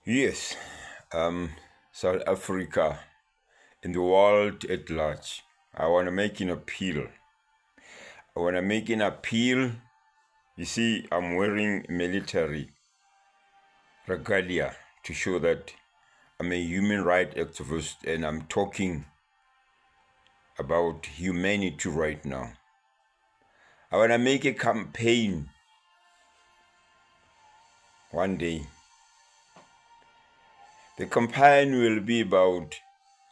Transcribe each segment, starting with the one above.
Yes, South Africa and the world at large. I want to make an appeal. I want to make an appeal. You see, I'm wearing military regalia to show that I'm a human rights activist and I'm talking about humanity right now. I want to make a campaign one day. The campaign will be about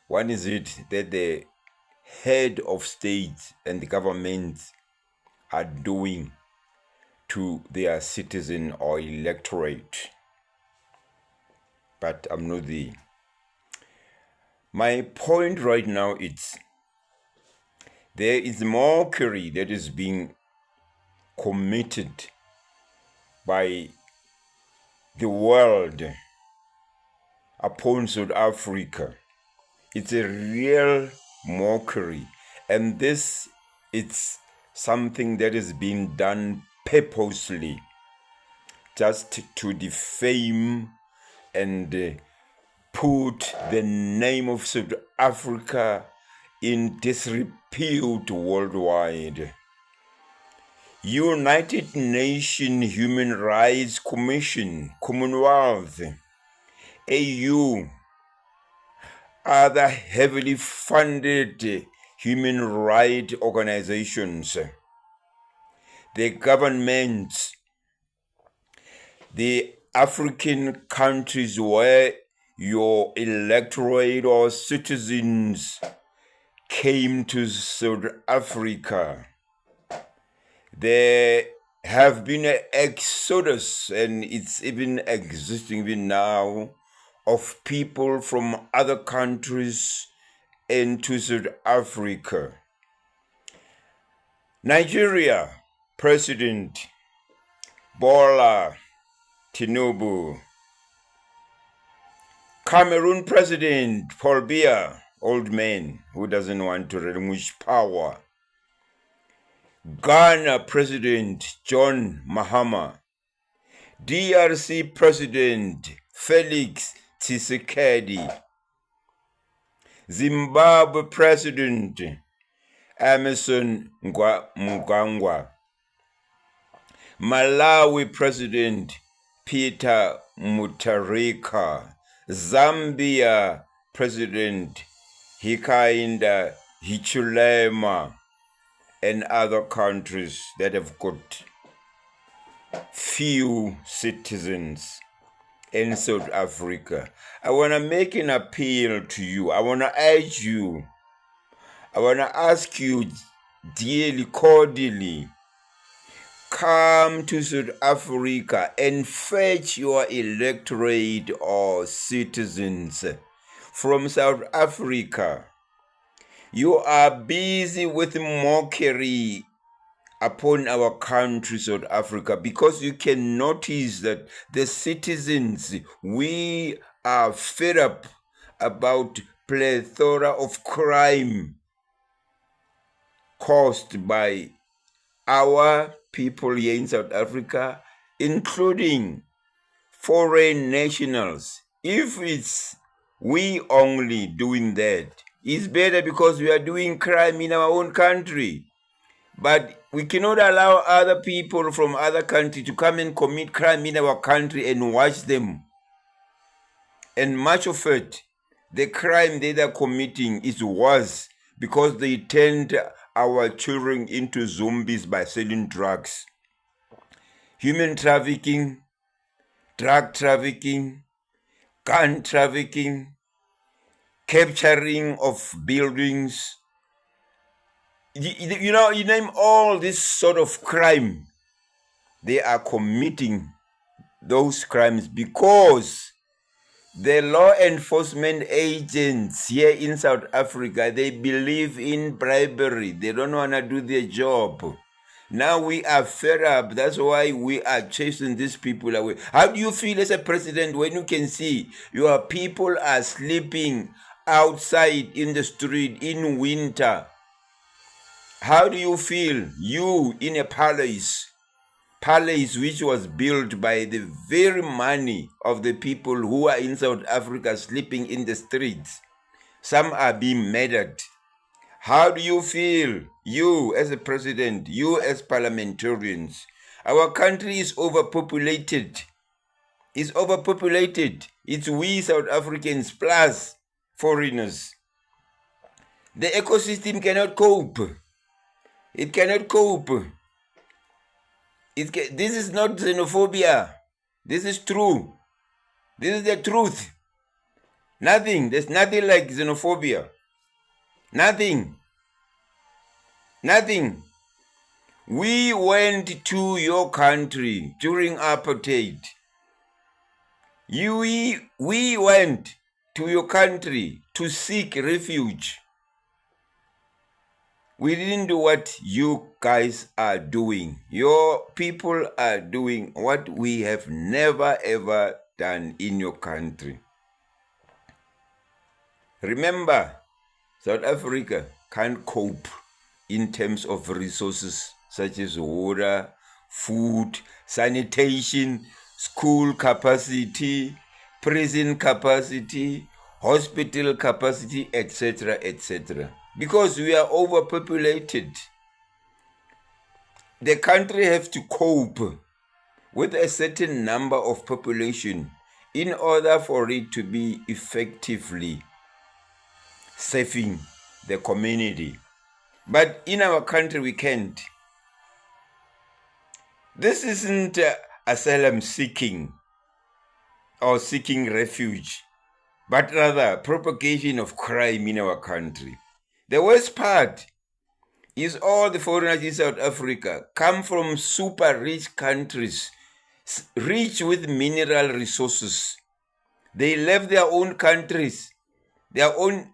what is it that the head of states and the governments are doing to their citizen or electorate. But I'm not there. My point right now is there is mockery that is being committed by the world upon South Africa. It's a real mockery, and this it's something that is being done purposely just to defame and put the name of South Africa in disrepute worldwide. United Nations Human Rights Commission, Commonwealth, AU, other heavily funded human rights organizations, the governments, the African countries where your electorate or citizens came to South Africa. There have been an exodus, and it's even existing even now, of people from other countries into South Africa. Nigeria President Bola Tinubu, Cameroon President Paul Biya, old man who doesn't want to relinquish power, Ghana President John Mahama, DRC President Felix Tshisekedi, Zimbabwe President Emmerson Mnangagwa, Malawi President Peter Mutharika, Zambia President Hakainde Hichilema, and other countries that have got few citizens in South Africa. I want to make an appeal to you. I want to urge you. I want to ask you dearly, cordially, come to South Africa and fetch your electorate or citizens from South Africa. You are busy with mockery upon our country, South Africa, because you can notice that the citizens, we are fed up about plethora of crime caused by our people here in South Africa, including foreign nationals. If it's we only doing that, it's better because we are doing crime in our own country. But we cannot allow other people from other countries to come and commit crime in our country and watch them. And much of it, the crime they are committing is worse because they turned our children into zombies by selling drugs. Human trafficking, drug trafficking, gun trafficking, capturing of buildings. You name all this sort of crime. They are committing those crimes because the law enforcement agents here in South Africa, they believe in bribery. They don't want to do their job. Now we are fed up. That's why we are chasing these people away. How do you feel as a president when you can see your people are sleeping outside in the street in winter? How do you feel, you in a palace palace which was built by the very money of the people who are in South Africa sleeping in the streets. Some are being murdered. How do you feel, you as a president, you as parliamentarians? Our country is overpopulated. It's overpopulated. It's we South Africans plus foreigners. The ecosystem cannot cope. It cannot cope. This is not xenophobia. This is true. This is the truth. There's nothing like xenophobia. Nothing. We went to your country during apartheid. We went to your country to seek refuge. We didn't do what you guys are doing. Your people are doing what we have never ever done in your country. Remember, South Africa can't cope in terms of resources such as water, food, sanitation, school capacity, prison capacity, hospital capacity, etc., etc. Because we are overpopulated. The country has to cope with a certain number of population in order for it to be effectively saving the community. But in our country, we can't. This isn't asylum seeking or seeking refuge, but rather propagation of crime in our country. The worst part is all the foreigners in South Africa come from super rich countries, rich with mineral resources. They left their own countries, their own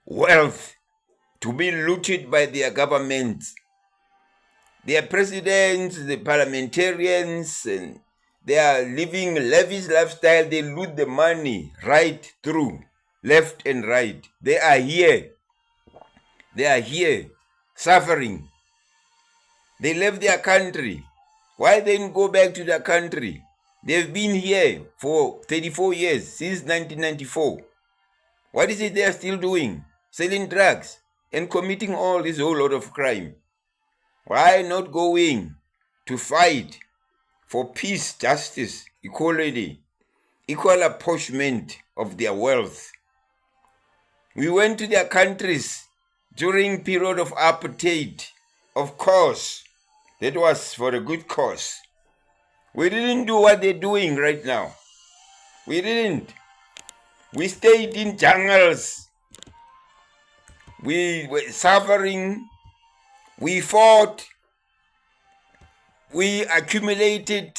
wealth to be looted by their governments. Their presidents, the parliamentarians, and they are living lavish lifestyle. They loot the money right through, left and right. They are here. They are here suffering. They left their country. Why then go back to their country? They've been here for 34 years, since 1994. What is it they are still doing? Selling drugs and committing all this whole lot of crime. Why not going to fight for peace, justice, equality, equal apportionment of their wealth? We went to their countries during period of apartheid. Of course, that was for a good cause. We didn't do what they're doing right now. We didn't. We stayed in jungles. We were suffering. We fought. We accumulated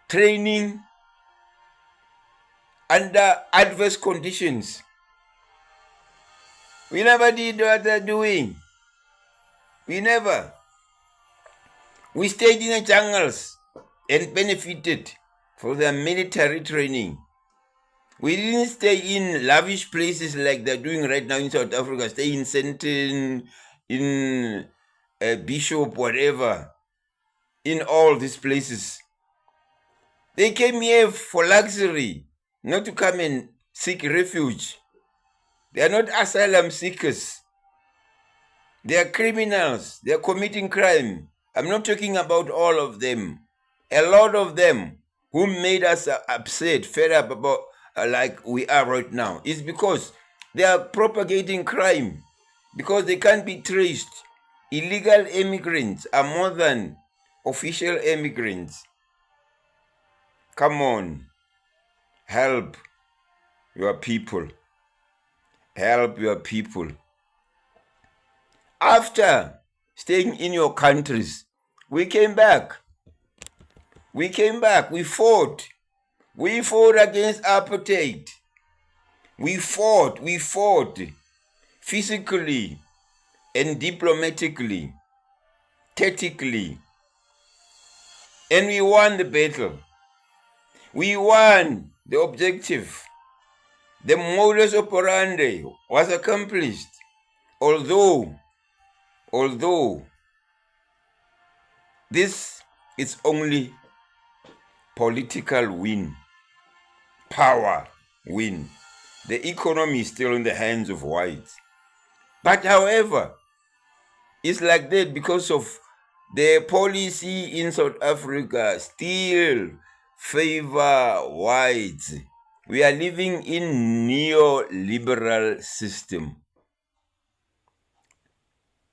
training under adverse conditions. We never did what they're doing. We never. We stayed in the jungles and benefited from their military training. We didn't stay in lavish places like they're doing right now in South Africa. Stay in Sandton, in Bishop, whatever. In all these places. They came here for luxury, not to come and seek refuge. They are not asylum seekers. They are criminals. They are committing crime. I'm not talking about all of them. A lot of them who made us upset, fed up about like we are right now, is because they are propagating crime. Because they can't be traced. Illegal immigrants are more than official immigrants. Come on. Help your people. Help your people. After staying in your countries, we came back. We came back. We fought. We fought against apartheid. We fought physically and diplomatically, tactically. And we won the battle. We won the objective. The modus operandi was accomplished. Although this It's only political win, power win. The economy is still in the hands of whites. But however, it's like that because of the policy in South Africa still favor whites. We are living in neoliberal system.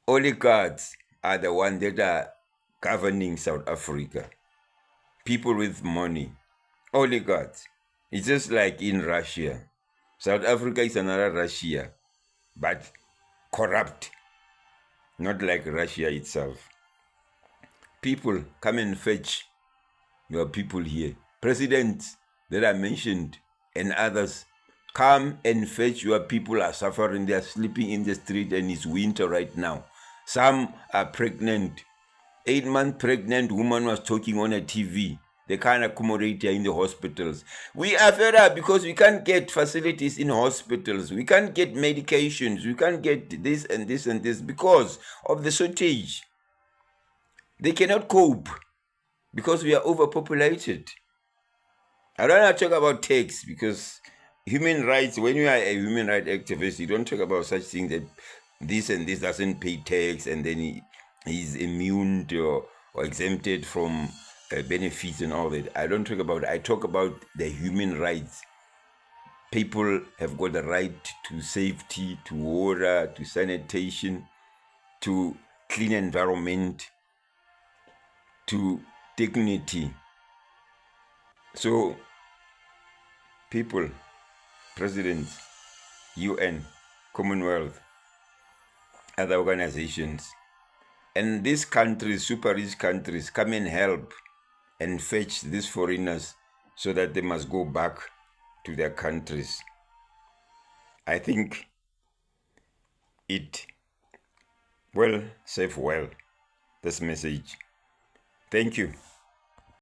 Oligarchs are the ones that are governing South Africa. People with money. Oligarchs. It's just like in Russia. South Africa is another Russia, but corrupt. Not like Russia itself. People, come and fetch your people here. Presidents that I mentioned and others, come and fetch your people are suffering. They are sleeping in the street and it's winter right now. Some are pregnant. 8-month pregnant woman was talking on a TV. They can't accommodate her in the hospitals. We are fed up because we can't get facilities in hospitals. We can't get medications. We can't get this and this and this because of the shortage. They cannot cope because we are overpopulated. I don't want to talk about tax because human rights, when you are a human rights activist, you don't talk about such things that this and this doesn't pay tax and then he's immune to or exempted from benefits and all that. I don't talk about it. I talk about the human rights. People have got the right to safety, to water, to sanitation, to clean environment, to dignity. So, people, presidents, UN, Commonwealth, other organizations, and these countries, super rich countries, come and help and fetch these foreigners so that they must go back to their countries. I think it will serve well, this message. Thank you.